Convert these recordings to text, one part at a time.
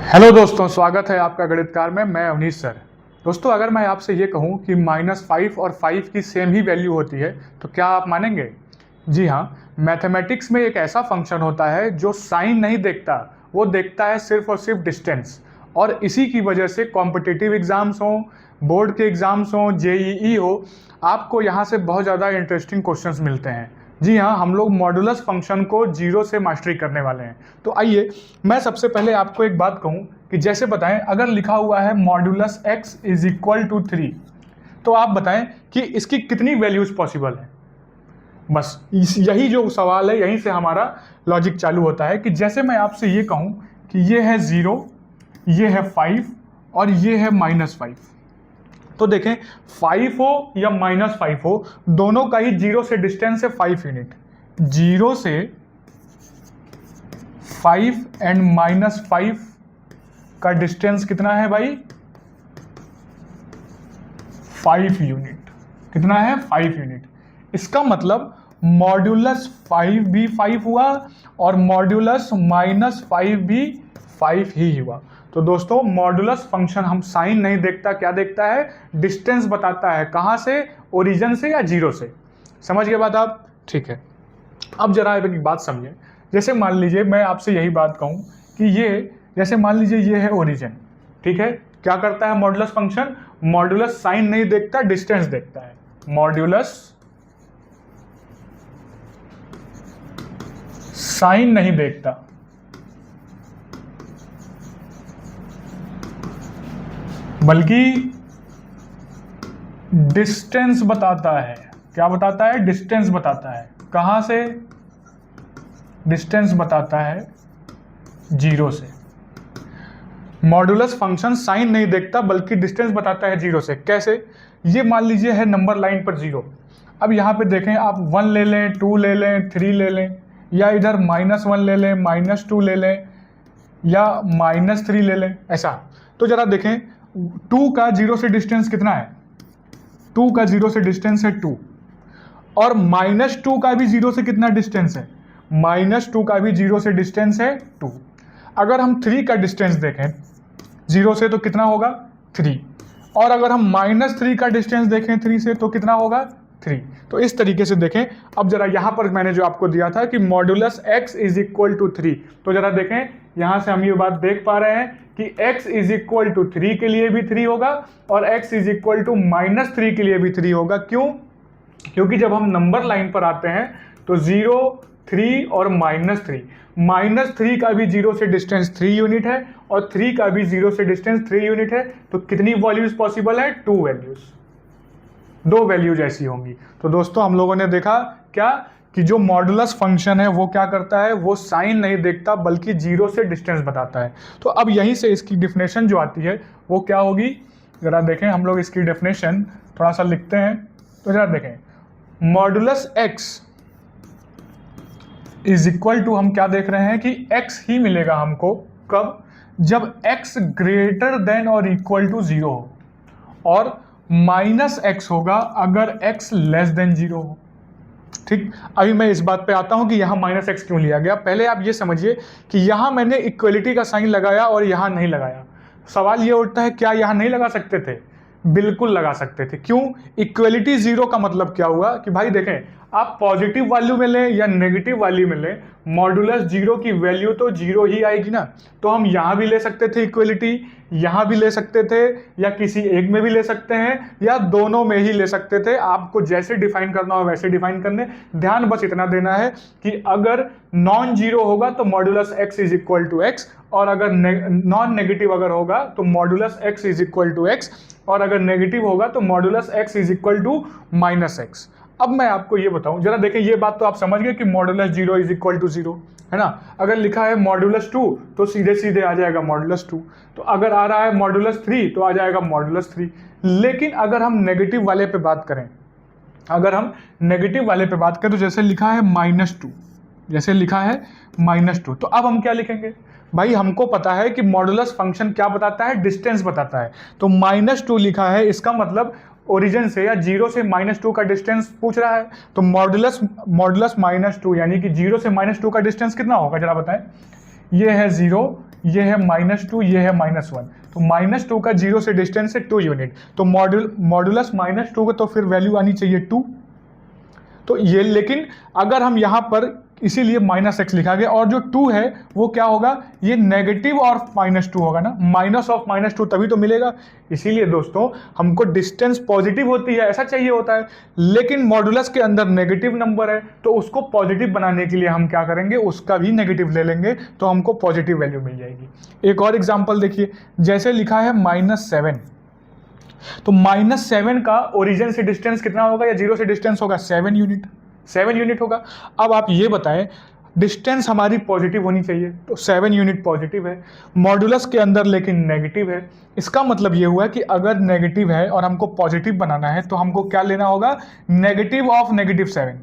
Hello दोस्तों, स्वागत है आपका गणितकार में। मैं अवनीश सर। दोस्तों, अगर मैं आपसे ये कहूँ कि -5 और 5 की सेम ही वैल्यू होती है तो क्या आप मानेंगे? जी हाँ, मैथमेटिक्स में एक ऐसा फंक्शन होता है जो साइन नहीं देखता, वो देखता है सिर्फ और सिर्फ डिस्टेंस। और इसी की वजह से कॉम्पिटिटिव एग्जाम्स हों, बोर्ड के एग्जाम्स हों, जेईई हो, आपको यहाँ से बहुत ज़्यादा इंटरेस्टिंग क्वेश्चंस मिलते हैं। जी हाँ, हम लोग मॉडुलस फंक्शन को जीरो से मास्टरी करने वाले हैं। तो आइए मैं सबसे पहले आपको एक बात कहूँ कि जैसे बताएं, अगर लिखा हुआ है modulus x is equal to 3, तो आप बताएं कि इसकी कितनी वैल्यूज पॉसिबल है। बस यही जो सवाल है, यहीं से हमारा लॉजिक चालू होता है कि जैसे मैं आपसे ये कहूँ कि ये है 0, ये है 5 और ये है -5। तो देखें, 5 हो या -5 हो, दोनों का ही 0 से डिस्टेंस है 5 यूनिट। 0 से 5 एंड -5 का डिस्टेंस कितना है भाई? 5 यूनिट। कितना है? 5 यूनिट। इसका मतलब मॉड्यूलस 5 भी 5 हुआ और मॉड्यूलस -5 भी 5 ही हुआ। तो दोस्तों, मॉड्यूलस फंक्शन हम साइन नहीं देखता, क्या देखता है? डिस्टेंस बताता है। कहाँ से? ओरिजिन से या जीरो से। समझ गए बात आप? ठीक है। अब जरा एक बात समझें। जैसे मान लीजिए मैं आपसे यही बात कहूँ कि ये, जैसे मान लीजिए ये है ओरिजिन, ठीक है। क्या करता है मॉड्यूलस फंक्शन? मॉड्यूलस साइन नहीं देखता, डिस्टेंस देखता है। मॉड्यूलस साइन नहीं देखता, बल्कि डिस्टेंस बताता है। क्या बताता है? डिस्टेंस बताता है। कहां से? डिस्टेंस बताता है जीरो से। मॉड्यूलस फंक्शन साइन नहीं देखता बल्कि डिस्टेंस बताता है जीरो से। कैसे? ये मान लीजिए है नंबर लाइन पर जीरो। अब यहाँ पे देखें, आप 1 ले लें, 2 ले लें, 3 ले लें, या इधर -1 ले लें, -2 ले लें, या -3 ले लें, ऐसा। तो जरा देखें, 2 का 0 से डिस्टेंस कितना है? 2 का 0 से डिस्टेंस है 2। और -2 का भी 0 से कितना डिस्टेंस है? -2 का भी 0 से डिस्टेंस है 2। अगर हम 3 का डिस्टेंस देखें 0 से तो कितना होगा? 3। और अगर हम -3 का डिस्टेंस देखें 3 से तो कितना होगा? 3। तो इस तरीके से देखें। अब जरा यहाँ पर मैंने जो आपको दिया था कि modulus x is equal to 3, तो जरा देखें, यहाँ से हम ये बात देख पा रहे हैं कि x इज इक्वल टू 3 के लिए भी 3 होगा और x इज इक्वल टू -3 के लिए भी 3 होगा। क्यों? क्योंकि जब हम नंबर लाइन पर आते हैं तो 0, 3 और -3, -3 का भी 0 से डिस्टेंस 3 यूनिट है और 3 का भी 0 से डिस्टेंस 3 यूनिट है। तो कितनी वैल्यूज पॉसिबल है? 2 वैल्यूज, 2 वैल्यूज ऐसी होंगी। तो दोस्तों, हम लोगों ने देखा क्या कि जो मॉडुलस फंक्शन है वो क्या करता है? वो साइन नहीं देखता बल्कि 0 से डिस्टेंस बताता है। तो अब यहीं से इसकी डिफिनेशन जो आती है वो क्या होगी? जरा देखें, हम लोग इसकी डेफिनेशन थोड़ा सा लिखते हैं। तो जरा देखें, modulus x is equal to, हम क्या देख रहे हैं कि x ही मिलेगा हमको। कब? जब x ग्रेटर देन और इक्वल टू 0 हो, और -x होगा अगर x लेस देन 0 हो। ठीक, अभी मैं इस बात पे आता हूं कि यहां -x क्यों लिया गया। पहले आप ये समझिए कि यहां मैंने इक्वलिटी का साइन लगाया और यहां नहीं लगाया। सवाल ये उठता है, क्या यहां नहीं लगा सकते थे? बिल्कुल लगा सकते थे। क्यों? इक्वलिटी 0 का मतलब क्या हुआ कि भाई देखें, आप पॉजिटिव वैल्यू में लें या नेगेटिव वैल्यू में लें, मॉडुलस 0 की वैल्यू तो 0 ही आएगी ना। तो हम यहां भी ले सकते थे इक्वलिटी, यहां भी ले सकते थे, या किसी एक में भी ले सकते हैं, या दोनों में ही ले सकते थे। आपको जैसे डिफाइन करना हो वैसे डिफाइन करने। ध्यान बस इतना देना है कि अगर नॉन जीरो होगा तो modulus x is equal to x, और अगर नॉन नेगेटिव अगर होगा तो modulus x is equal to x, और अगर नेगेटिव होगा तो modulus x is equal to -x। अब मैं आपको ये बताऊं, जरा देखें, ये बात तो आप समझ गए कि मॉडुलस 0 इज इक्वल टू 0 है ना। अगर लिखा है मॉडुलस 2 तो सीधे सीधे आ जाएगा मॉडुलस 2। तो अगर आ रहा है मॉडुलस 3 तो आ जाएगा मॉडुलस 3। लेकिन अगर हम नेगेटिव वाले पे बात करें, अगर हम नेगेटिव वाले पे बात करें तो जैसे लिखा है -2, जैसे लिखा है -2, तो अब हम क्या लिखेंगे? भाई हमको पता है कि मॉडुलस फंक्शन क्या बताता है? डिस्टेंस बताता है। तो -2 लिखा है, इसका मतलब ओरिजिन से या 0 से -2 का डिस्टेंस पूछ रहा है। तो मॉडुलस -2 यानी कि 0 से -2 का डिस्टेंस कितना होगा? जरा बताएं। ये है 0, ये है -2, ये है -1, तो -2 का 0 से डिस्टेंस है 2 यूनिट, तो मॉडुलस -2 का तो फिर वैल्यू आनी चाहिए 2। तो ये, लेकिन अगर हम यहाँ पर इसीलिए -x लिखा गया, और जो 2 है वो क्या होगा, ये नेगेटिव और -2 होगा ना, माइनस ऑफ -2 तभी तो मिलेगा। इसीलिए दोस्तों हमको डिस्टेंस पॉजिटिव होती है ऐसा चाहिए होता है, लेकिन मॉडुलस के अंदर नेगेटिव नंबर है, तो उसको पॉजिटिव बनाने के लिए हम क्या करेंगे, उसका भी नेगेटिव ले लेंगे, तो हमको पॉजिटिव वैल्यू मिल जाएगी। एक और एग्जाम्पल देखिए, जैसे लिखा है -7, तो -7 का ओरिजिन से डिस्टेंस कितना होगा, या 0 से डिस्टेंस होगा 7 यूनिट, 7 यूनिट होगा। अब आप ये बताएं, डिस्टेंस हमारी पॉजिटिव होनी चाहिए, तो 7 यूनिट पॉजिटिव है, मॉडुलस के अंदर लेकिन नेगेटिव है। इसका मतलब ये हुआ कि अगर नेगेटिव है और हमको पॉजिटिव बनाना है, तो हमको क्या लेना होगा, नेगेटिव ऑफ -7,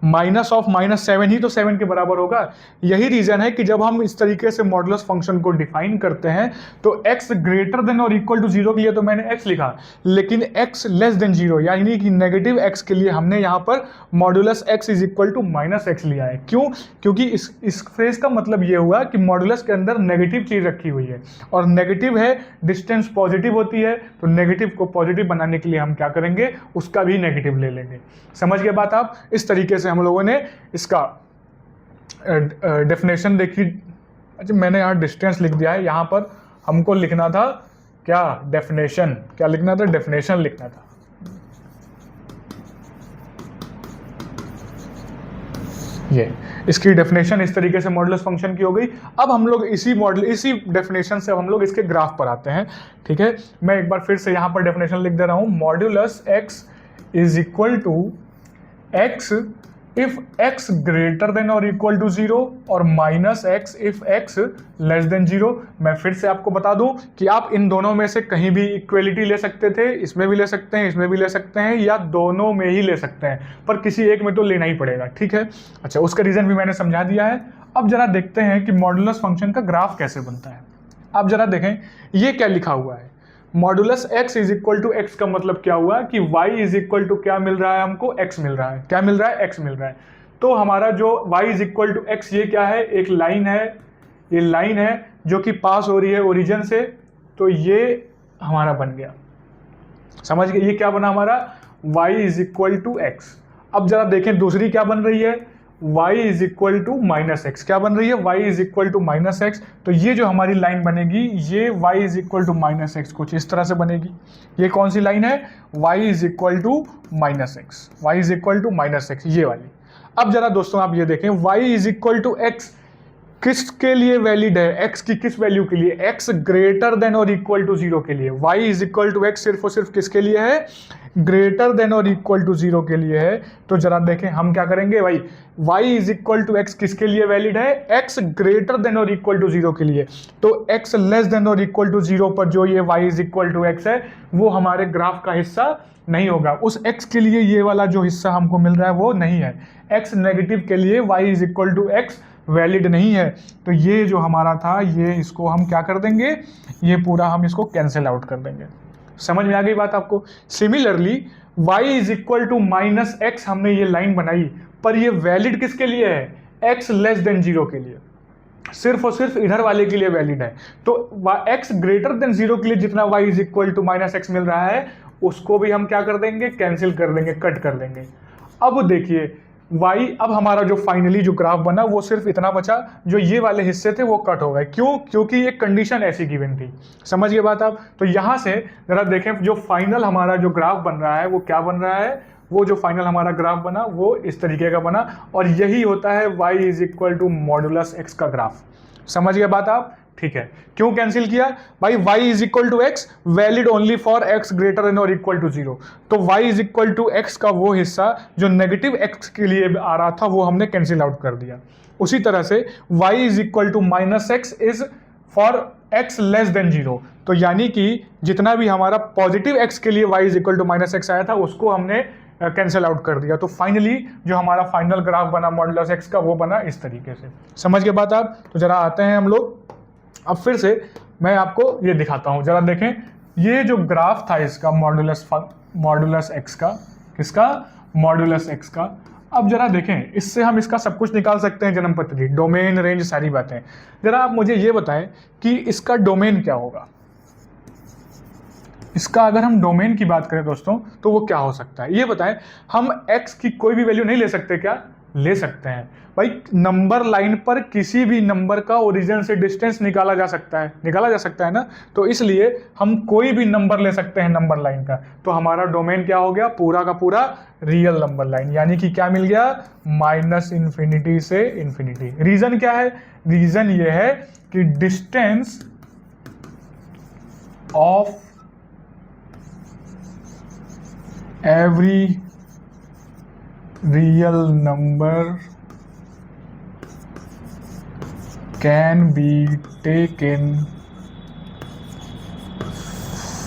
माइनस ऑफ -7 ही तो 7 के बराबर होगा। यही रीजन है कि जब हम इस तरीके से मॉडुलस फंक्शन को डिफाइन करते हैं, तो x ग्रेटर देन और इक्वल टू 0 के लिए तो मैंने x लिखा, लेकिन x लेस देन 0 यानी कि नेगेटिव x के लिए हमने यहाँ पर modulus x is equal to -x लिया है। क्यों? क्योंकि इस फ्रेज का मतलब ये हुआ कि मॉडुलस के अंदर नेगेटिव चीज रखी हुई है, और नेगेटिव है, डिस्टेंस पॉजिटिव होती है, तो नेगेटिव को पॉजिटिव बनाने के लिए हम क्या करेंगे, उसका भी नेगेटिव ले लेंगे। समझ गए बात आप? इस तरीके से हम लोगों ने इसका डेफिनेशन देखी। अच्छा, मैंने यहाँ डिस्टेंस लिख दिया है, यहाँ पर हमको लिखना था क्या, डेफिनेशन, क्या लिखना था, डेफिनेशन लिखना था। ये इसकी डेफिनेशन इस तरीके से मॉडुलस फंक्शन की हो गई। अब हम लोग इसी डेफिनेशन से हम लोग इसके ग्राफ पर आते हैं। ठीक है, मैं एक बार फिर से यहाँ पर डेफिनेशन लिख दे रहा हूँ, modulus x is equal to x if x greater than और इक्वल टू 0 और -x if x less than 0। मैं फिर से आपको बता दूं कि आप इन दोनों में से कहीं भी इक्वलिटी ले सकते थे, इसमें भी ले सकते हैं, इसमें भी ले सकते हैं, या दोनों में ही ले सकते हैं, पर किसी एक में तो लेना ही पड़ेगा। ठीक है, अच्छा, उसका रीजन भी मैंने समझा दिया है। अब जरा देखते हैं कि मॉडुलस फंक्शन का ग्राफ कैसे बनता है। आप जरा देखें, ये क्या लिखा हुआ है, modulus x is equal to x का मतलब क्या हुआ कि y इज इक्वल टू क्या मिल रहा है हमको, x मिल रहा है। क्या मिल रहा है? x मिल रहा है। तो हमारा जो y is equal to x, ये क्या है, एक लाइन है, ये लाइन है जो कि पास हो रही है ओरिजिन से, तो ये हमारा बन गया। समझ गए? ये क्या बना हमारा, y is equal to x। अब जरा देखें दूसरी क्या बन रही है, y is equal to -x। क्या बन रही है, y is equal to -x। तो ये जो हमारी लाइन बनेगी, ये y is equal to -x कुछ इस तरह से बनेगी। ये कौन सी लाइन है, y is equal to -x, y is equal to -x, ये वाली। अब जरा दोस्तों आप ये देखें, y is equal to x किसके लिए वैलिड है, x की किस वैल्यू के लिए, x ग्रेटर देन और इक्वल टू 0 के लिए। y is equal to x सिर्फ और सिर्फ किसके लिए है, ग्रेटर देन और इक्वल टू 0 के लिए है। तो जरा देखें हम क्या करेंगे भाई, y is equal to x किसके लिए वैलिड है, x ग्रेटर देन और इक्वल टू 0 के लिए। तो x लेस देन और इक्वल टू 0 पर जो ये y is equal to x है, वो हमारे ग्राफ का हिस्सा नहीं होगा। उस x के लिए ये वाला जो हिस्सा हमको मिल रहा है वो नहीं है। x नेगेटिव के लिए y is equal to x valid नहीं है। तो ये जो हमारा था, ये इसको हम क्या कर देंगे, ये पूरा हम इसको कैंसिल आउट कर देंगे। समझ में आ गई बात आपको? Similarly y is equal to -x, हमने ये लाइन बनाई, पर ये वैलिड किसके लिए है, x लेस देन 0 के लिए, सिर्फ और सिर्फ इधर वाले के लिए वैलिड है। तो x ग्रेटर देन 0 के लिए जितना y is equal to -x मिल रहा है, उसको भी हम क्या कर देंगे, कैंसिल कर देंगे, कट कर देंगे। अब देखिए y, अब हमारा जो फाइनली जो ग्राफ बना वो सिर्फ इतना बचा, जो ये वाले हिस्से थे वो कट हो गए। क्यों? क्योंकि एक कंडीशन ऐसी गिवन थी। समझ गए बात आप? तो यहां से जरा देखें, जो फाइनल हमारा जो ग्राफ बन रहा है वो क्या बन रहा है, वो जो फाइनल हमारा ग्राफ बना वो इस तरीके का बना, और यही होता है y is equal to modulus x का ग्राफ। समझ गए बात आप? ठीक है, क्यों कैंसिल किया भाई, y is equal to x valid only for x greater than और इक्वल टू 0। तो y is equal to x का वो हिस्सा जो नेगेटिव x के लिए आ रहा था, वो हमने कैंसिल आउट कर दिया। उसी तरह से y is equal to -x is for x less than 0। तो यानी कि जितना भी हमारा पॉजिटिव x के लिए y is equal to -x आया था, उसको हमने कैंसिल आउट कर दिया। तो फाइनली जो हमारा फाइनल ग्राफ बना मॉडुलस x का, वो बना इस तरीके से। समझ गए बात आप? तो जरा आते हैं हम लोग, अब फिर से मैं आपको ये दिखाता हूं, जरा देखें, ये जो ग्राफ था इसका मॉडुलस x का, किसका, मॉडुलस x का। अब जरा देखें, इससे हम इसका सब कुछ निकाल सकते हैं, जन्म पत्री, डोमेन, रेंज, सारी बातें। जरा आप मुझे ये बताएं कि इसका डोमेन क्या होगा। इसका अगर हम डोमेन की बात करें दोस्तों तो वो क्या हो सकता है, ये बताएं। हम x की कोई भी वैल्यू नहीं ले सकते क्या? ले सकते हैं भाई। नंबर लाइन पर किसी भी नंबर का ओरिजिन से डिस्टेंस निकाला जा सकता है ना। तो इसलिए हम कोई भी नंबर ले सकते हैं नंबर लाइन का। तो हमारा डोमेन क्या हो गया? पूरा का पूरा रियल नंबर लाइन, यानी कि क्या मिल गया? -इन्फिनिटी से इन्फिनिटी। रीजन क्या है? रीजन ये है कि distance of every real number can be taken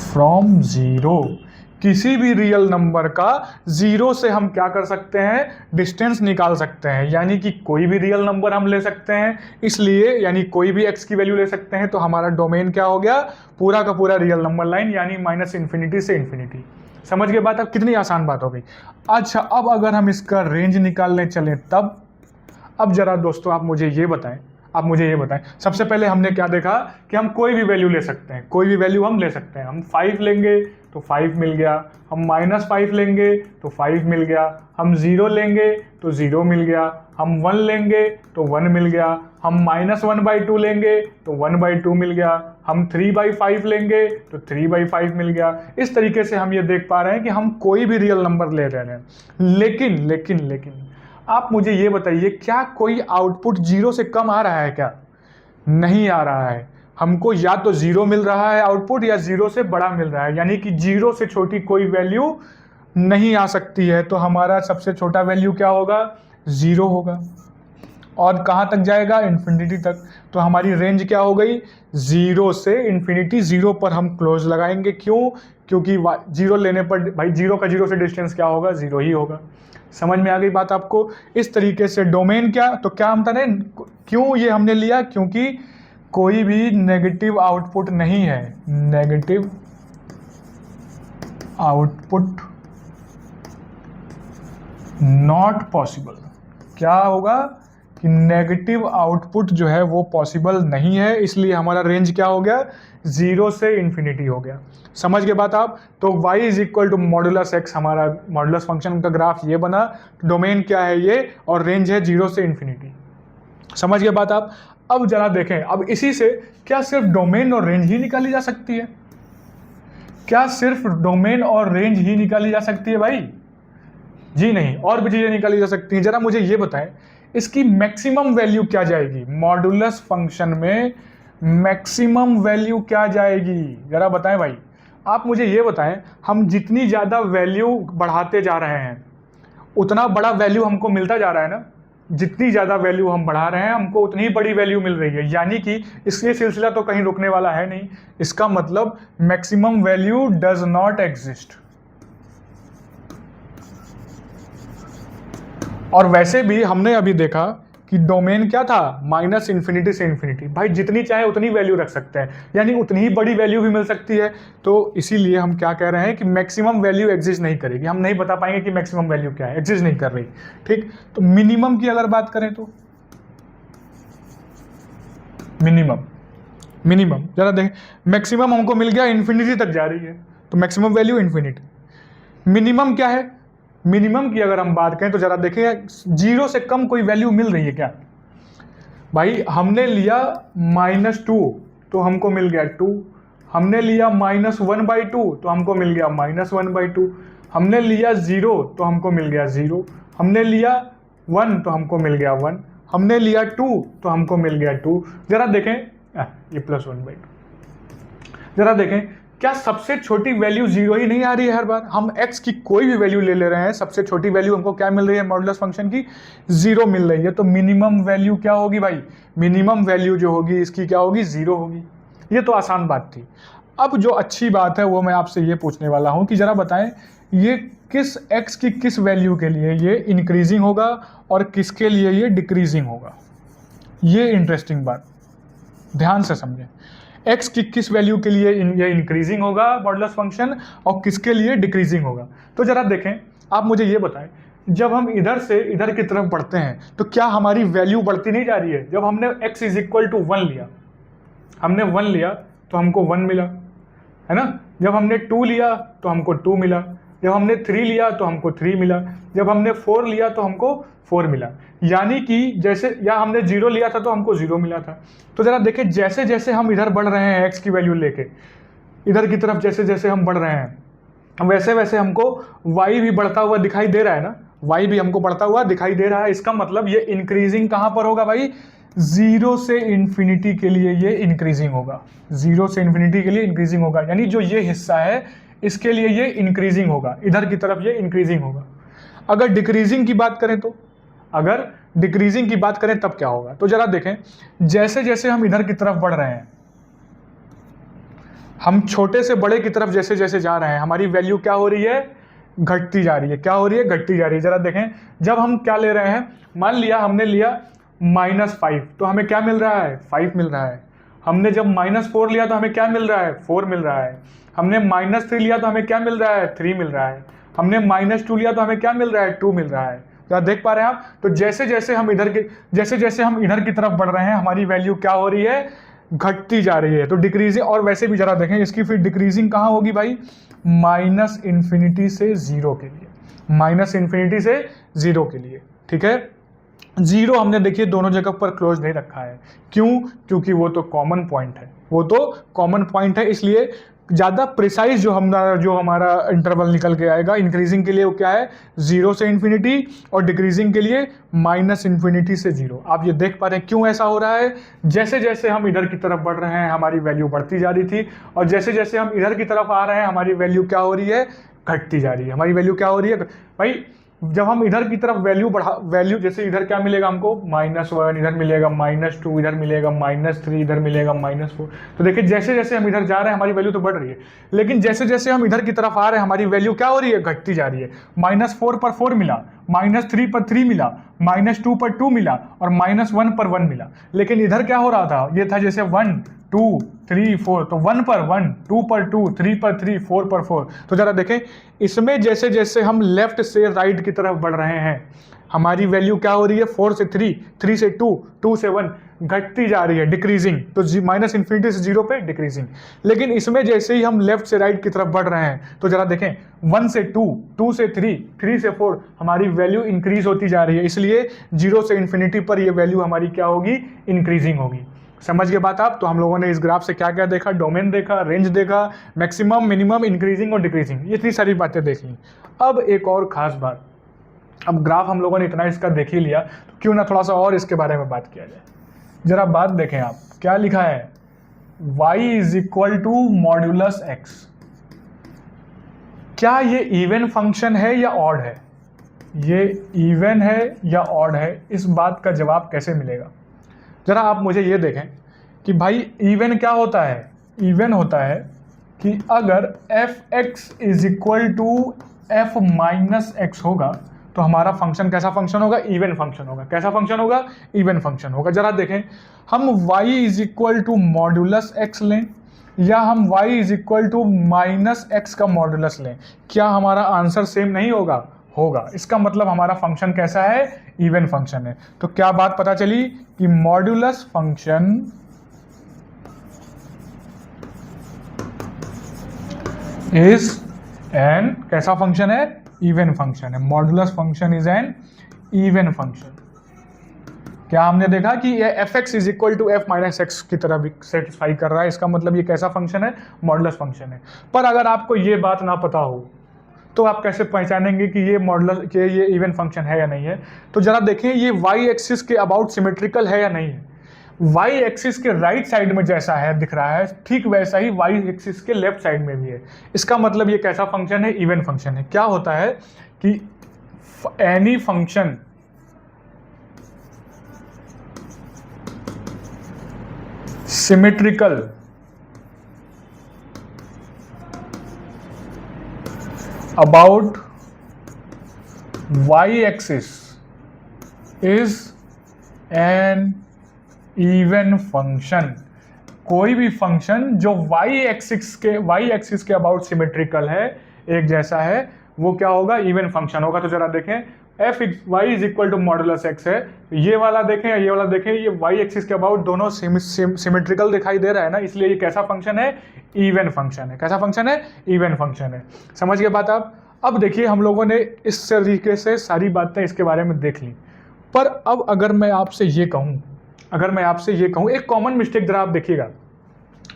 from zero। किसी भी रियल नंबर का जीरो से हम क्या कर सकते हैं? डिस्टेंस निकाल सकते हैं, यानी कि कोई भी रियल नंबर हम ले सकते हैं। इसलिए यानी कोई भी x की वैल्यू ले सकते हैं। तो हमारा डोमेन क्या हो गया? पूरा का पूरा रियल नंबर लाइन, यानी -इन्फिनिटी से इन्फिनिटी। समझ गए बात? अब कितनी आसान बात हो गई। अच्छा, अब अगर हम इसका रेंज निकालने चलें तब। अब जरा दोस्तों आप मुझे ये बताएं, सबसे पहले हमने क्या देखा कि हम कोई भी वैल्यू ले सकते हैं, कोई भी वैल्यू हम ले सकते हैं। हम 5 लेंगे तो 5 मिल गया, हम -5 लेंगे तो 5 मिल गया, हम 0 लेंगे तो 0 मिल गया, हम 1 लेंगे तो 1 मिल गया, हम -1/2 लेंगे तो 1/2 मिल गया, हम 3/5 लेंगे तो 3/5 मिल गया। इस तरीके से हम ये देख पा रहे हैं कि हम कोई भी रियल नंबर ले रहे हैं। लेकिन आप मुझे ये बताइए, क्या कोई आउटपुट 0 से कम आ रहा है क्या? नहीं आ रहा है। हमको या तो 0 मिल रहा है आउटपुट, या 0 से बड़ा मिल रहा है, यानी कि 0 से छोटी कोई वैल्यू नहीं आ सकती है। तो हमारा सबसे छोटा वैल्यू क्या होगा? 0 होगा। और कहाँ तक जाएगा? इन्फिनिटी तक। तो हमारी रेंज क्या हो गई? 0 से इन्फिनिटी। 0 पर हम क्लोज लगाएंगे, क्यों? क्योंकि 0 लेने पर भाई 0 का 0 से डिस्टेंस क्या होगा? 0 ही होगा। समझ में आ गई बात आपको? इस तरीके से डोमेन क्या, तो क्या हम था, क्यों ये हमने लिया? क्योंकि कोई भी नेगेटिव आउटपुट नहीं है। Negative output not possible. क्या होगा कि नेगेटिव आउटपुट जो है वो पॉसिबल नहीं है, इसलिए हमारा रेंज क्या हो गया? 0 से इन्फिनिटी हो गया। समझ गए बात आप? तो y = मॉडुलस x, हमारा मॉडुलस फंक्शन का ग्राफ ये बना। डोमेन क्या है ये, और रेंज है 0 से इन्फिनिटी। समझ गए बात आप? अब जरा देखें, अब इसी से क्या सिर्फ डोमेन और रेंज ही निकाली जा सकती है? क्या सिर्फ डोमेन और रेंज ही निकाली जा सकती है भाई? जी नहीं, और भी चीजें निकाली जा सकती हैं। जरा मुझे ये बताएं, इसकी मैक्सिमम वैल्यू क्या जाएगी? मॉडुलस फंक्शन में मैक्सिमम वैल्यू क्या जाएगी? जरा बताएं भाई। आप मुझे ये बताएं, हम जितनी ज़्यादा वैल्यू बढ़ाते जा रहे हैं उतना बड़ा वैल्यू हमको मिलता जा रहा है ना। जितनी ज़्यादा वैल्यू हम बढ़ा रहे हैं हमको उतनी बड़ी वैल्यू मिल रही है, यानी कि इसलिए सिलसिला तो कहीं रुकने वाला है नहीं। इसका मतलब maximum value does not exist. और वैसे भी हमने अभी देखा कि डोमेन क्या था? -इन्फिनिटी से इन्फिनिटी। भाई जितनी चाहे उतनी वैल्यू रख सकते हैं, यानी उतनी ही बड़ी वैल्यू भी मिल सकती है। तो इसीलिए हम क्या कह रहे हैं कि मैक्सिमम वैल्यू एग्जिस्ट नहीं करेगी। हम नहीं बता पाएंगे कि मैक्सिमम वैल्यू क्या है, एग्जिस्ट नहीं कर रही। ठीक, तो मिनिमम की अगर बात करें तो मिनिमम जरा देखें, मैक्सिमम हमको मिल गया इन्फिनिटी तक जा रही है, तो मैक्सिमम वैल्यू इन्फिनिटी। मिनिमम क्या है? मिनिमम की अगर हम बात करें तो जरा देखें, 0 से कम कोई वैल्यू मिल रही है क्या? भाई हमने लिया -2 तो हमको मिल गया 2, हमने लिया -1/2 तो हमको मिल गया -1/2, हमने लिया 0 तो हमको मिल गया 0, हमने लिया 1 तो हमको मिल गया 1, हमने लिया 2 तो हमको मिल गया 2। जरा देखें ये +1/2। जरा देखें, क्या सबसे छोटी वैल्यू 0 ही नहीं आ रही है हर बार? हम x की कोई भी वैल्यू ले रहे हैं, सबसे छोटी वैल्यू हमको क्या मिल रही है? मॉडुलस फंक्शन की 0 मिल रही है। तो मिनिमम वैल्यू क्या होगी भाई? मिनिमम वैल्यू जो होगी इसकी क्या होगी? 0 होगी। ये तो आसान बात थी। अब जो अच्छी बात है वो मैं आपसे ये पूछने वाला हूँ कि जरा बताएं, ये किस x की किस वैल्यू के लिए ये इंक्रीजिंग होगा और किसके लिए ये डिक्रीजिंग होगा? ये इंटरेस्टिंग बात, ध्यान से समझें। x की किस वैल्यू के लिए ये इंक्रीजिंग होगा मॉडुलस फंक्शन, और किसके लिए डिक्रीजिंग होगा? तो जरा देखें, आप मुझे ये बताएं, जब हम इधर से इधर की तरफ बढ़ते हैं तो क्या हमारी वैल्यू बढ़ती नहीं जा रही है? जब हमने x इज इक्वल टू 1 लिया, हमने 1 लिया तो हमको 1 मिला, है ना। जब हमने 2 लिया तो हमको 2 मिला, जब हमने 3 लिया तो हमको 3 मिला, जब हमने 4 लिया तो हमको 4 मिला। यानी कि जैसे, या हमने 0 लिया था तो हमको 0 मिला था। तो जरा देखें, जैसे जैसे हम इधर बढ़ रहे हैं x की वैल्यू लेके इधर की तरफ, जैसे जैसे हम बढ़ रहे हैं वैसे वैसे हमको y भी बढ़ता हुआ दिखाई दे रहा है ना, y भी हमको बढ़ता हुआ दिखाई दे रहा है। इसका मतलब ये इंक्रीजिंग कहां पर होगा भाई? 0 से इंफिनिटी के लिए ये इंक्रीजिंग होगा, 0 से इंफिनिटी के लिए इंक्रीजिंग होगा। यानी जो ये हिस्सा है इसके लिए ये इंक्रीजिंग होगा, इधर की तरफ ये इंक्रीजिंग होगा। अगर डिक्रीजिंग की बात करें तो, अगर डिक्रीजिंग की बात करें तब क्या होगा? तो जरा देखें, जैसे जैसे हम इधर की तरफ बढ़ रहे हैं, हम छोटे से बड़े की तरफ जैसे जैसे जा रहे हैं, हमारी वैल्यू क्या हो रही है? घटती जा रही है। क्या हो रही है? घटती जा रही है। जरा देखें, जब हम क्या ले रहे हैं, मान लिया हमने लिया -5, तो हमें क्या मिल रहा है? 5 मिल रहा है। हमने जब -4 लिया तो हमें क्या मिल रहा है? 4 मिल रहा है। हमने -3 लिया तो हमें क्या मिल रहा है? 3 मिल रहा है। हमने -2 लिया तो हमें क्या मिल रहा है? 2 मिल रहा है। क्या देख पा रहे हैं आप? तो जैसे जैसे हम इधर की तरफ बढ़ रहे हैं, हमारी वैल्यू क्या हो रही है? घटती जा रही है। तो डिक्रीजिंग, और वैसे भी जरा देखें इसकी फिर डिक्रीजिंग कहाँ होगी भाई? -इन्फिनिटी से 0 के लिए, -इन्फिनिटी से 0 के लिए। ठीक है, 0 हमने देखिए दोनों जगह पर क्लोज नहीं रखा है। क्यों? क्योंकि वो तो कॉमन पॉइंट है, वो तो कॉमन पॉइंट है, इसलिए ज़्यादा प्रिसाइज जो हमारा इंटरवल निकल के आएगा इंक्रीजिंग के लिए, वो क्या है? 0 से इन्फिनिटी, और डिक्रीजिंग के लिए -इन्फिनिटी से 0। आप ये देख पा रहे हैं क्यों ऐसा हो रहा है? जैसे जैसे हम इधर की तरफ बढ़ रहे हैं हमारी वैल्यू बढ़ती जा रही थी, और जैसे जैसे हम इधर की तरफ आ रहे हैं हमारी वैल्यू क्या हो रही है? घटती जा रही है। हमारी वैल्यू क्या हो रही है भाई? जब हम इधर की तरफ वैल्यू जैसे इधर क्या मिलेगा हमको? -1, इधर मिलेगा -2, इधर मिलेगा -3, इधर मिलेगा -4। तो देखिए जैसे जैसे हम इधर जा रहे हैं हमारी वैल्यू तो बढ़ रही है, लेकिन जैसे जैसे हम इधर की तरफ आ रहे हैं हमारी वैल्यू क्या हो रही है? घटती जा रही है। -4 पर 4 मिला, -3 पर 3 मिला, -2 पर 2 मिला, और -1 पर 1 मिला। लेकिन इधर क्या हो रहा था? ये था जैसे 1 2 3 4, तो 1 पर 1, 2 पर 2, 3 पर 3, 4 पर 4। तो जरा देखें, इसमें जैसे जैसे हम लेफ्ट से राइट की तरफ बढ़ रहे हैं हमारी वैल्यू क्या हो रही है? 4 से 3, 3 से 2, 2 से 1, घटती जा रही है, डिक्रीजिंग। तो -इन्फिनिटी से 0 पे डिक्रीजिंग। लेकिन इसमें जैसे ही हम लेफ्ट से राइट की तरफ बढ़ रहे हैं तो जरा देखें, 1 से 2, 2 से 3, 3 से 4, हमारी वैल्यू इंक्रीज होती जा रही है। इसलिए 0 से इन्फिनिटी पर ये वैल्यू हमारी क्या होगी? इंक्रीजिंग होगी। समझ गए बात आप? तो हम लोगों ने इस ग्राफ से क्या क्या देखा? डोमेन देखा, रेंज देखा, मैक्सिमम, मिनिमम, इंक्रीजिंग और डिक्रीजिंग, ये इतनी सारी बातें देख ली। अब एक और खास बात, अब ग्राफ हम लोगों ने इतना इसका देख ही लिया, तो क्यों ना थोड़ा सा और इसके बारे में बात किया जाए। जरा बात देखें आप, क्या लिखा है? y is equal to modulus x। क्या ये इवन फंक्शन है या ऑड है? ये इवन है या ऑड है? इस बात का जवाब कैसे मिलेगा? जरा आप मुझे ये देखें कि भाई इवन क्या होता है? इवन होता है कि अगर f(x) is equal to f minus x होगा तो हमारा फंक्शन कैसा फंक्शन होगा? इवन फंक्शन होगा। कैसा फंक्शन होगा? इवन फंक्शन होगा। जरा देखें, हम y is equal to modulus x लें या हम y is equal to minus x का मॉड्यूलस लें, क्या हमारा आंसर सेम नहीं होगा? होगा। इसका मतलब हमारा फंक्शन कैसा है? इवन फंक्शन है। तो क्या बात पता चली कि मॉड्यूलस फंक्शन इज एन कैसा फंक्शन है? इवन फंक्शन है। Modulus function is an even function. क्या हमने देखा कि ये f(x) is equal to f minus x की तरह भी सेटिस्फाई कर रहा है। इसका मतलब ये कैसा फंक्शन है? मॉडुलस फंक्शन है। पर अगर आपको ये बात ना पता हो तो आप कैसे पहचानेंगे कि ये मॉडुलस के ये इवन फंक्शन है या नहीं है? तो जरा देखें, ये y एक्सिस के अबाउट सिमेट्रिकल है या नहीं है। y एक्सिस के राइट साइड में जैसा है दिख रहा है, ठीक वैसा ही y एक्सिस के लेफ्ट साइड में भी है। इसका मतलब ये कैसा फंक्शन है? इवन फंक्शन है। क्या होता है कि any function symmetrical about y-axis is an even function। कोई भी फंक्शन जो y-axis के अबाउट सिमेट्रिकल है, एक जैसा है, वो क्या होगा? इवन फंक्शन होगा। तो जरा देखें, f y is equal to modulus x है, ये वाला देखें या ये वाला देखें, ये वाई एक्सिस के अबाउट दोनों सिमेट्रिकल दिखाई दे रहा है ना, इसलिए ये कैसा फंक्शन है, इवन फंक्शन है। कैसा फंक्शन है, इवन फंक्शन है। समझ गए बात आप। अब देखिए हम लोगों ने इस तरीके से सारी बातें इसके बारे में देख ली, पर अब अगर मैं आपसे ये कहूँ, एक कॉमन मिस्टेक जरा आप देखिएगा,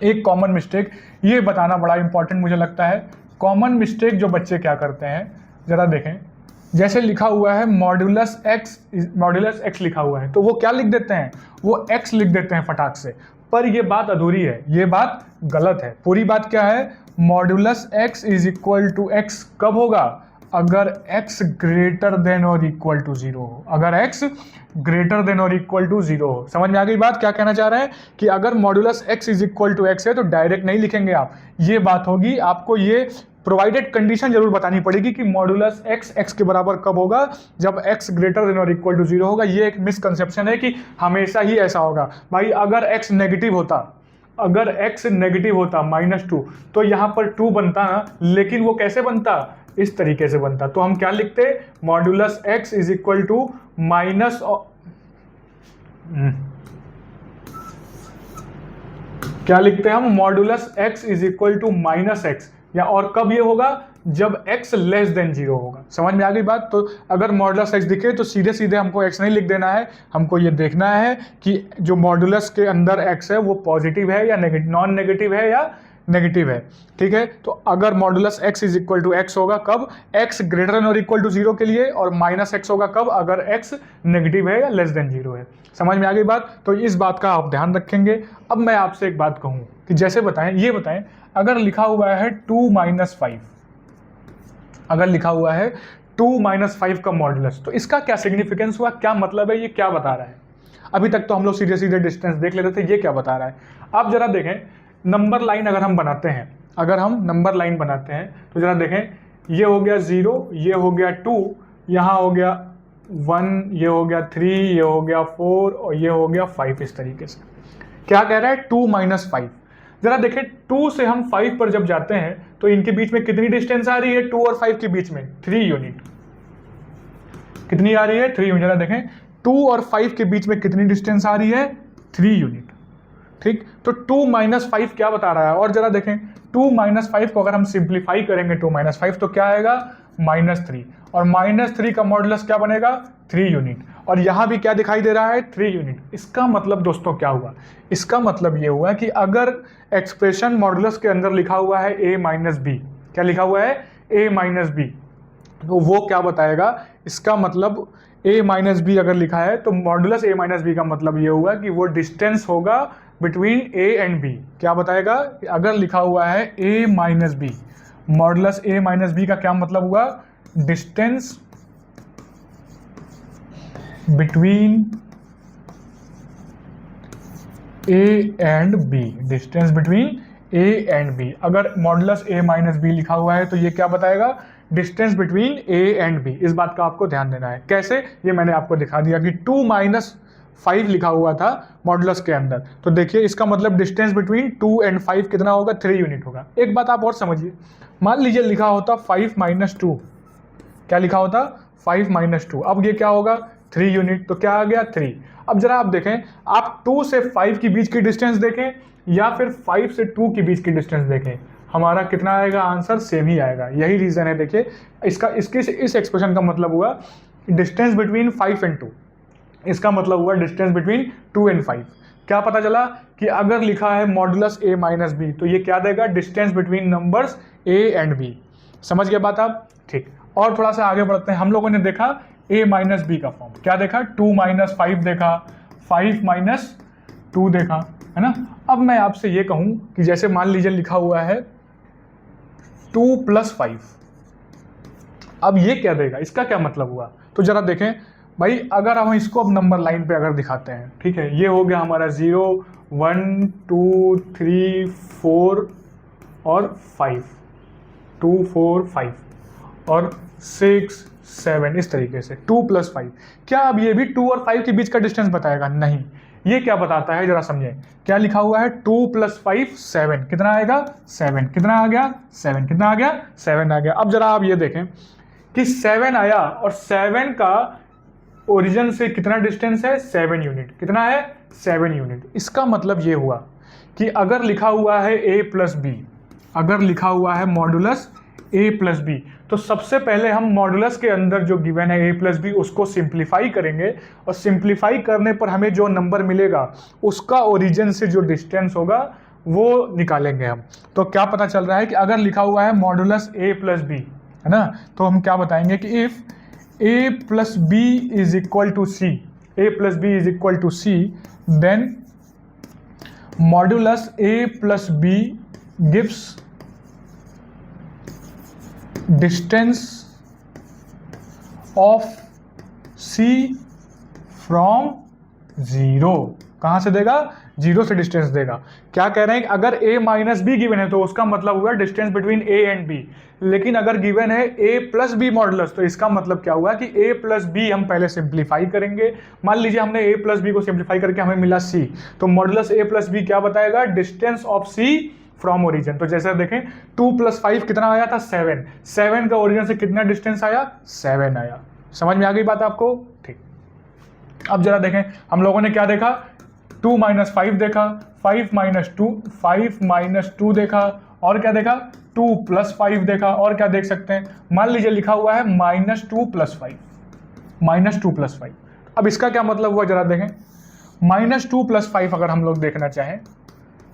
एक कॉमन मिस्टेक ये बताना बड़ा इंपॉर्टेंट मुझे लगता है। कॉमन मिस्टेक जो बच्चे क्या करते हैं जरा देखें, जैसे लिखा हुआ है मॉड्यूलस एक्स लिखा हुआ है, तो वो क्या लिख देते हैं, वो एक्स लिख देते हैं फटाक से। पर ये बात अधूरी है, ये बात गलत है। पूरी बात क्या है, modulus x is equal to x कब होगा, अगर x ग्रेटर देन और इक्वल टू 0 हो। अगर x ग्रेटर देन और इक्वल टू 0 हो। समझ में आ गई बात, क्या कहना चाह रहे हैं कि अगर modulus x is equal to x है तो डायरेक्ट नहीं लिखेंगे आप, ये बात होगी, आपको ये प्रोवाइडेड कंडीशन जरूर बतानी पड़ेगी कि मॉड्यूलस x के बराबर कब होगा, जब x ग्रेटर देन और इक्वल टू 0 होगा। ये एक मिसकंसेप्शन है कि हमेशा ही ऐसा होगा। भाई अगर x नेगेटिव होता, -2, तो यहाँ पर 2 बनता ना, लेकिन वो कैसे बनता, इस तरीके से बनता। तो हम क्या लिखते, modulus x is equal to minus, क्या लिखते हैं हम, modulus x is equal to -x, या और कब ये होगा, जब x लेस देन 0 होगा। समझ में आ गई बात। तो अगर मॉड्यूलस x दिखे तो सीधे सीधे हमको x नहीं लिख देना है, हमको ये देखना है कि जो मॉड्यूलस के अंदर x है वो पॉजिटिव है या नॉन नेगेटिव है या नेगेटिव है। ठीक है, तो अगर modulus x is equal to x होगा कब, x ग्रेटर देन और इक्वल टू 0 के लिए, और -x होगा कब, अगर x नेगेटिव है या लेस देन 0 है। समझ में आ गई बात। तो इस बात का आप ध्यान रखेंगे। अब मैं आपसे एक बात कहूँ कि जैसे ये बताएं अगर लिखा हुआ है 2 - 5, अगर लिखा हुआ है 2 - 5 का मॉड्यूलस, तो इसका क्या सिग्निफिकेंस हुआ, क्या मतलब है, ये क्या बता रहा है। अभी तक तो हम लोग सीधे सीधे डिस्टेंस देख लेते थे, ये क्या बता रहा है। आप जरा देखें नंबर लाइन अगर हम बनाते हैं, तो जरा देखें, ये हो गया 0, ये हो गया 2, यहाँ हो गया 1, ये हो गया 3, ये हो गया 4 और ये हो गया 5। इस तरीके से क्या कह रहा है, 2 - 5। जरा देखें 2 से हम 5 पर जब जाते हैं तो इनके बीच में कितनी डिस्टेंस आ रही है, 2 और 5 के बीच में 3 यूनिट। कितनी आ रही है, 3 यूनिट। जरा देखें 2 और 5 के बीच में कितनी डिस्टेंस आ रही है, 3 यूनिट। ठीक, तो 2 - 5 क्या बता रहा है। और जरा देखें 2 - 5 को अगर हम सिंप्लीफाई करेंगे 2 - 5 तो क्या आएगा, -3, और -3 का मॉडुलस क्या बनेगा, 3 यूनिट। और यहां भी क्या दिखाई दे रहा है, 3 यूनिट। इसका मतलब दोस्तों क्या हुआ, इसका मतलब ये हुआ कि अगर एक्सप्रेशन मॉडुलस के अंदर लिखा हुआ है a - b, क्या लिखा हुआ है, a - b, तो वो क्या बताएगा, इसका मतलब a - b अगर लिखा है तो मॉडुलस a - b का मतलब ये हुआ कि वो डिस्टेंस होगा बिटवीन a एंड b। क्या बताएगा, अगर लिखा हुआ है a - b, modulus a - b का क्या मतलब हुआ, distance between a and b, distance between a and b। अगर मॉडुलस a - b लिखा हुआ है तो ये क्या बताएगा, distance between a and b। इस बात का आपको ध्यान देना है। कैसे, ये मैंने आपको दिखा दिया कि 2 - 5 लिखा हुआ था मॉडुलस के अंदर, तो देखिए इसका मतलब डिस्टेंस बिटवीन 2 एंड 5 कितना होगा, 3 यूनिट होगा। एक बात आप और समझिए, मान लीजिए लिखा होता 5 - 2, क्या लिखा होता, 5 - 2, अब ये क्या होगा, 3 यूनिट, तो क्या आ गया, 3। अब जरा आप देखें, आप 2 से 5 के बीच की डिस्टेंस देखें या फिर 5 से 2 के बीच की डिस्टेंस देखें, हमारा कितना आएगा, आंसर सेम ही आएगा। यही रीजन है। देखिए इस एक्सप्रेशन का मतलब हुआ डिस्टेंस बिटवीन 5 एंड 2, इसका मतलब हुआ डिस्टेंस बिटवीन 2 एंड 5। क्या पता चला कि अगर लिखा है मॉडुलस a - b तो ये क्या देगा, distance between numbers a and b। समझ गए बात आप। ठीक, और थोड़ा सा आगे बढ़ते हैं। हम लोगों ने देखा a - b का फॉर्म, क्या देखा, 2 - 5 देखा, 5 - 2 देखा, है ना। अब मैं आपसे ये कहूं कि जैसे मान लीजिए लिखा हुआ है 2 + 5, अब ये क्या देगा, इसका क्या मतलब हुआ। तो जरा देखें भाई, अगर हम इसको अब नंबर लाइन पे अगर दिखाते हैं, ठीक है, ये हो गया हमारा 0, 1, 2, 3, 4 और 5, 2, 4, 5 और 6, 7, इस तरीके से 2 + 5। क्या अब ये भी 2 और 5 के बीच का डिस्टेंस बताएगा, नहीं। ये क्या बताता है, जरा समझें, क्या लिखा हुआ है, 2 + 5 7, कितना आएगा, 7, कितना आ गया, 7, कितना आ गया, 7 आ गया। अब जरा आप ये देखें कि 7 आया और 7 का ओरिजिन से कितना डिस्टेंस है, 7 यूनिट। कितना है, 7 यूनिट। इसका मतलब ये हुआ कि अगर लिखा हुआ है a प्लस बी, अगर लिखा हुआ है मॉडुलस a प्लस बी, तो सबसे पहले हम मॉडुलस के अंदर जो गिवन है a प्लस बी उसको सिंप्लीफाई करेंगे, और सिंप्लीफाई करने पर हमें जो नंबर मिलेगा उसका ओरिजिन से जो डिस्टेंस होगा वो निकालेंगे हम। तो क्या पता चल रहा है कि अगर लिखा हुआ है मॉडुलस a प्लस बी, है ना, तो हम क्या बताएंगे कि if a plus b is equal to c, a plus b is equal to c, then modulus a plus b gives distance of c from 0। कहां से देगा, 0 से डिस्टेंस देगा। क्या कह रहे हैं कि अगर a माइनस बी गिवन है तो उसका मतलब हुआ distance between a and b, लेकिन अगर गिवन है a प्लस बी मॉडुलस तो इसका मतलब क्या हुआ कि a प्लस बी हम पहले सिंप्लीफाई करेंगे। मान लीजिए हमने a प्लस बी को सिंप्लीफाई करके हमें मिला c, तो मॉडुलस a प्लस बी क्या बताएगा, distance of c from origin. तो जैसे देखें 2 प्लस 5 कितना आया था, 7, 7 का ओरिजिन से कितना डिस्टेंस आया, 7 आया। समझ में आ गई बात आपको, ठीक। अब जरा देखें हम लोगों ने क्या देखा, 2 माइनस 5 देखा, 5 माइनस 2, 5 माइनस 2 देखा, और क्या देखा, 2 प्लस 5 देखा, और क्या देख सकते हैं, मान लीजिए लिखा हुआ है -2 प्लस 5, -2 प्लस 5। अब इसका क्या मतलब हुआ जरा देखें, -2 प्लस 5 अगर हम लोग देखना चाहें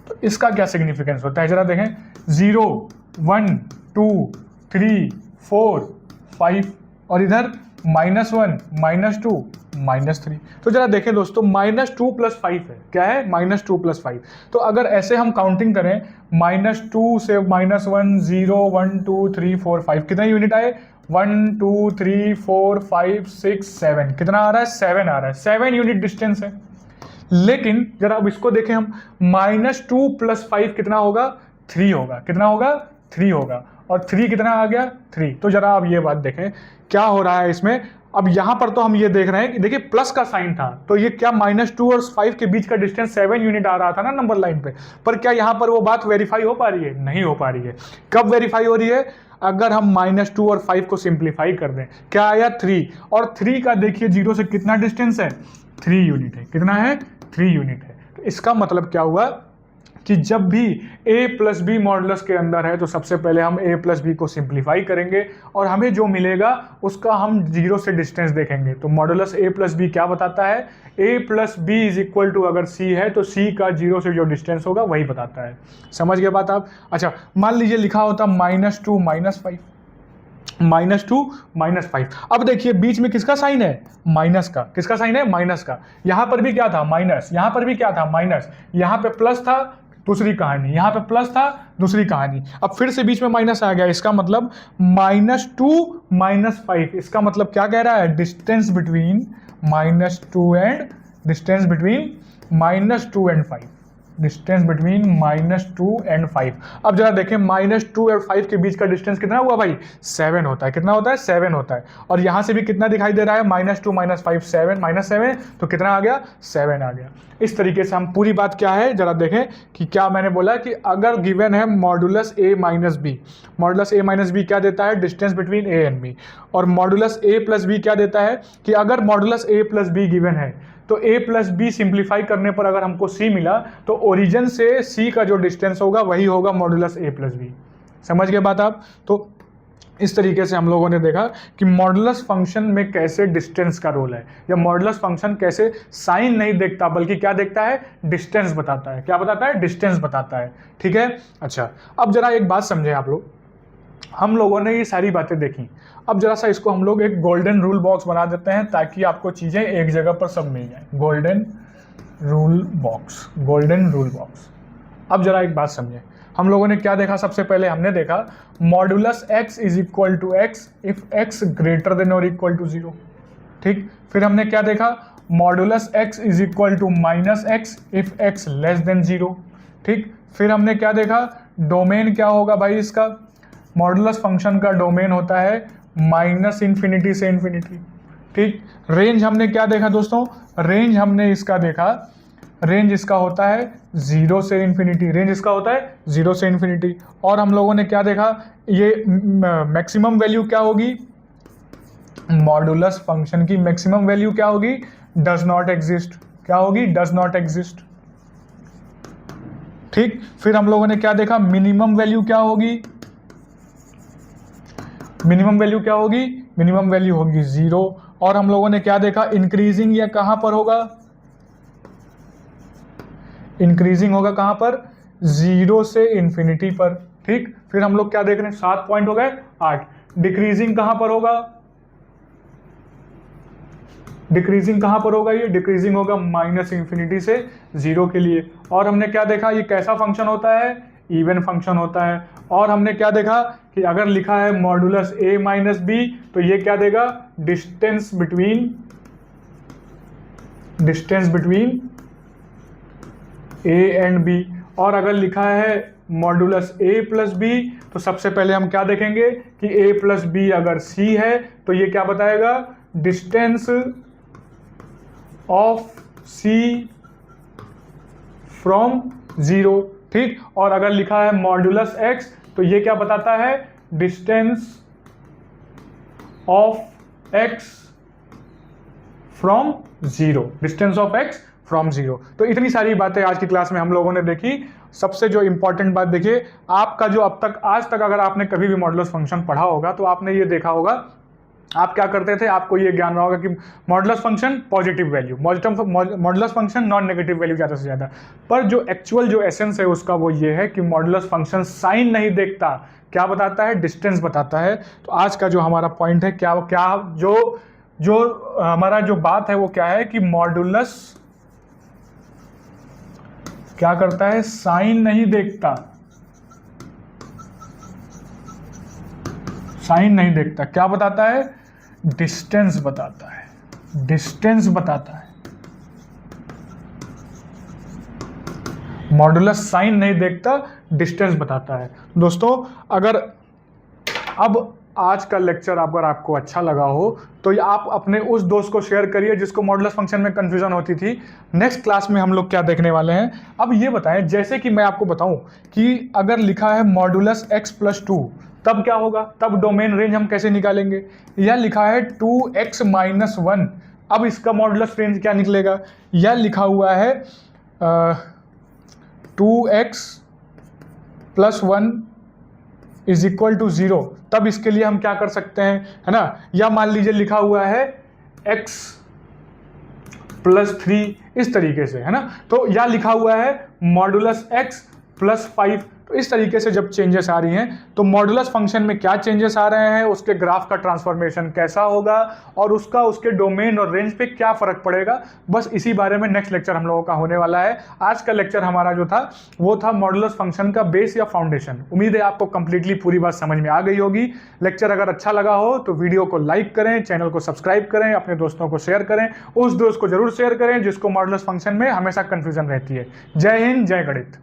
तो इसका क्या सिग्निफिकेंस होता है, जरा देखें, 0 1 2 3 4 5, और इधर -1 -2 -3। तो जरा देखें दोस्तों, -2 प्लस 5 है, क्या है, -2 प्लस 5। तो अगर ऐसे हम काउंटिंग करें, -2 से -1 0 1 2 3 4 5, कितने यूनिट आए, 1 2 3 4 5 6 7, कितना आ रहा है, 7 आ रहा है, 7 यूनिट डिस्टेंस है। लेकिन जरा अब इसको देखें हम, -2 प्लस 5 कितना होगा, 3 होगा, कितना होगा, 3 होगा, और 3 कितना आ गया, 3। तो जरा अब ये बात देखें क्या हो रहा है इसमें। अब यहां पर तो हम ये देख रहे हैं कि देखिए प्लस का साइन था, तो ये क्या -2 और 5 के बीच का डिस्टेंस 7 यूनिट आ रहा था ना नंबर लाइन पे, पर क्या यहां पर वो बात वेरीफाई हो पा रही है, नहीं हो पा रही है। कब वेरीफाई हो रही है, अगर हम -2 और 5 को सिंप्लीफाई कर दें, क्या आया, 3, और 3 का देखिए 0 से कितना डिस्टेंस है, 3 यूनिट है, कितना है, 3 यूनिट है। तो इसका मतलब क्या हुआ कि जब भी a प्लस बी मॉडुलस के अंदर है तो सबसे पहले हम a प्लस बी को सिंप्लीफाई करेंगे, और हमें जो मिलेगा उसका हम 0 से डिस्टेंस देखेंगे। तो मॉडुलस a प्लस बी क्या बताता है, a plus b is equal to, अगर c है तो c का 0 से जो डिस्टेंस होगा वही बताता है। समझ गए बात आप। अच्छा मान लीजिए लिखा होता -2 -5, -2 -5। अब देखिए बीच में किसका साइन है, माइनस का, किसका साइन है, माइनस का। यहां पर भी क्या था, माइनस, यहां पर भी क्या था, माइनस, यहां पे प्लस था, दूसरी कहानी, यहां पे प्लस था, दूसरी कहानी, अब फिर से बीच में माइनस आ गया। इसका मतलब -2 -5, इसका मतलब क्या कह रहा है, distance between -2 and distance between -2 and 5, distance between -2 and 5। अब जरा देखें -2 और 5 के बीच का डिस्टेंस कितना हुआ भाई, 7 होता है, कितना होता है, 7 होता है। और यहां से भी कितना दिखाई दे रहा है, -2 -5 7, -7, तो कितना आ गया, 7 आ गया। इस तरीके से हम पूरी बात क्या है जरा देखें कि क्या मैंने बोला कि अगर गिवन है modulus a minus b, modulus a minus b क्या देता है, distance between a and b, और मॉडुलस a प्लस बी क्या देता है कि अगर modulus a plus b given है तो a प्लस बी सिंप्लीफाई करने पर अगर हमको c मिला तो ओरिजिन से c का जो डिस्टेंस होगा वही होगा मॉडुलस a प्लस बी। समझ गए बात आप। तो इस तरीके से हम लोगों ने देखा कि मॉडुलस फंक्शन में कैसे डिस्टेंस का रोल है, या मॉडुलस फंक्शन कैसे साइन नहीं देखता बल्कि क्या देखता है, डिस्टेंस बताता है। क्या बताता है, डिस्टेंस बताता है। ठीक है। अच्छा अब जरा एक बात समझे आप लोग, हम लोगों ने ये सारी बातें देखी, अब जरा सा इसको हम लोग एक गोल्डन रूल बॉक्स बना देते हैं ताकि आपको चीजें एक जगह पर सब मिल जाए। Golden rule box, golden rule box. अब जरा एक बात समझे, हम लोगों ने क्या देखा, सबसे पहले हमने देखा modulus x is equal to x if x greater than और इक्वल टू 0। ठीक। फिर हमने क्या देखा, modulus x is equal to -x if x less than 0। ठीक। फिर हमने क्या देखा, डोमेन क्या होगा भाई इसका, मॉडुलस फंक्शन का डोमेन होता है -∞ से इन्फिनिटी। ठीक। रेंज हमने क्या देखा दोस्तों, रेंज हमने इसका देखा, रेंज इसका होता है 0 से इन्फिनिटी, रेंज इसका होता है 0 से इन्फिनिटी। और हम लोगों ने क्या देखा, ये मैक्सिमम वैल्यू क्या होगी, मॉडुलस फंक्शन की मैक्सिमम वैल्यू क्या होगी, डज नॉट एग्जिस्ट। क्या होगी, डज नॉट एग्जिस्ट। ठीक, फिर हम लोगों ने क्या देखा, मिनिमम वैल्यू क्या होगी, मिनिमम वैल्यू क्या होगी, मिनिमम वैल्यू होगी 0। और हम लोगों ने क्या देखा, इंक्रीजिंग या कहां पर होगा, इंक्रीजिंग होगा कहां पर, 0 से इंफिनिटी पर। ठीक, फिर हम लोग क्या देख रहे हैं, 7 पॉइंट हो गए, 8। डिक्रीजिंग कहां पर होगा, डिक्रीजिंग कहां पर होगा, ये डिक्रीजिंग होगा -इंफिनिटी से 0 के लिए। और हमने क्या देखा, ये कैसा फंक्शन होता है, इवन फंक्शन होता है। और हमने क्या देखा कि अगर लिखा है मॉडुलस a माइनस बी तो ये क्या देगा, distance between a and b। और अगर लिखा है मॉडुलस a प्लस बी तो सबसे पहले हम क्या देखेंगे कि a प्लस बी अगर c है तो ये क्या बताएगा, डिस्टेंस ऑफ c फ्रॉम 0। ठीक, और अगर लिखा है मॉडुलस x तो ये क्या बताता है, distance of x from 0, distance of x from 0। तो इतनी सारी बातें आज की क्लास में हम लोगों ने देखी। सबसे जो इंपॉर्टेंट बात देखिए, आपका जो अब तक आज तक अगर आपने कभी भी मॉडुलस फंक्शन पढ़ा होगा तो आपने ये देखा होगा, आप क्या करते थे, आपको ये ज्ञान रहा होगा कि modulus function positive value, modulus function non negative value ज़्यादा से ज़्यादा। पर जो एक्चुअल जो एसेंस है उसका वो ये है कि मॉडुलस फंक्शन साइन नहीं देखता, क्या बताता है, डिस्टेंस बताता है। तो आज का जो हमारा पॉइंट है, क्या क्या जो हमारा जो बात है वो क्या है कि मॉडुलस क्या करता है, साइन नहीं देखता, साइन नहीं देखता, क्या बताता है, डिस्टेंस बताता है, डिस्टेंस बताता है। मॉडुलस साइन नहीं देखता, डिस्टेंस बताता है। दोस्तों अगर अब आज का लेक्चर अगर आपको अच्छा लगा हो तो आप अपने उस दोस्त को शेयर करिए जिसको मॉडुलस फंक्शन में कंफ्यूजन होती थी। नेक्स्ट क्लास में हम लोग क्या देखने वाले हैं, अब ये बताएं, जैसे कि मैं आपको बताऊं कि अगर लिखा है मॉडुलस x प्लस 2 तब क्या होगा, तब डोमेन रेंज हम कैसे निकालेंगे। या लिखा है 2x माइनस 1, अब इसका मॉडुलस रेंज क्या निकलेगा। या लिखा हुआ है 2x plus 1 is equal to 0, तब इसके लिए हम क्या कर सकते हैं, है ना। या मान लीजिए लिखा हुआ है x प्लस 3, इस तरीके से, है ना। तो या लिखा हुआ है मॉडुलस x प्लस 5, तो इस तरीके से जब चेंजेस आ रही हैं तो मॉडुलस फंक्शन में क्या चेंजेस आ रहे हैं, उसके ग्राफ का ट्रांसफॉर्मेशन कैसा होगा और उसका उसके डोमेन और रेंज पे क्या फर्क पड़ेगा, बस इसी बारे में नेक्स्ट लेक्चर हम लोगों का होने वाला है। आज का लेक्चर हमारा जो था वो था मॉडुलस फंक्शन का बेस या फाउंडेशन। उम्मीद है आपको कंप्लीटली पूरी बात समझ में आ गई होगी। लेक्चर अगर अच्छा लगा हो तो वीडियो को लाइक करें, चैनल को सब्सक्राइब करें, अपने दोस्तों को शेयर करें, उस दोस्त को जरूर शेयर करें जिसको मॉडुलस फंक्शन में हमेशा कंफ्यूजन रहती है। जय हिंद, जय गणित।